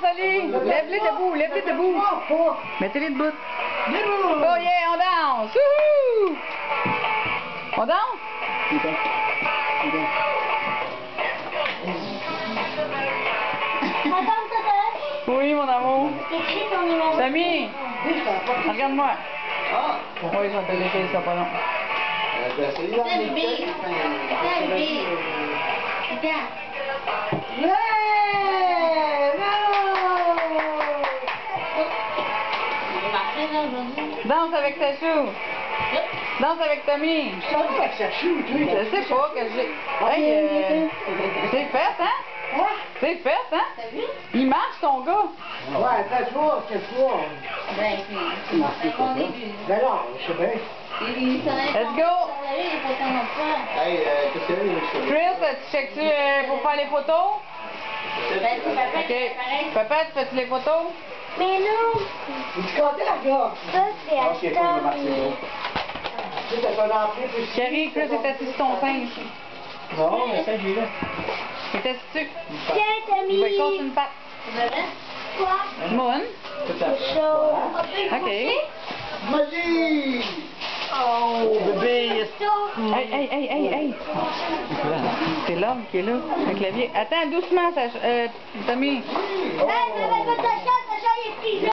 dansez-les. Lève-les debout, lève-les debout. Mettez-les debout. Oh yeah, on danse. Wouhou! On danse? Attends, Oui, mon amour. écris ton numéro. Samy, regarde-moi. Oui, je vais te laisser ça pas long. Salut, bébé. Salut, bébé. Regarde. Danse avec Sachou. Danse avec Tommy. Je sais pas que j'ai... Hey, c'est fait, hein? C'est fait, hein? T'as vu? Il marche, ton gars. Ouais, peut-être pas, quelque chose. Ben, c'est mon début. Ben non, je sais bien. Let's go. Hey, qu'est-ce qu'il y a, les cheveux? Chris, tu checkes-tu pour faire les photos? OK. Papa, tu fais-tu les photos? Mais non, Tu comptais la gars? ça c'est à Ok, pas de marque, c'est bon. Tu sais, t'as pas d'entrée, puis... Chérie, Chris est assis sur ton singe. Non, mais ça, j'ai là. Il est assis dessus. Tiens, Tommy. Il va être une patte. Quoi? Moon. Chaud. OK. Vas-y! Oh, bébé! Hey. C'est l'homme qui est là, un clavier. Attends, doucement, Tommy. Hey, mais ta chatte, il est pris là.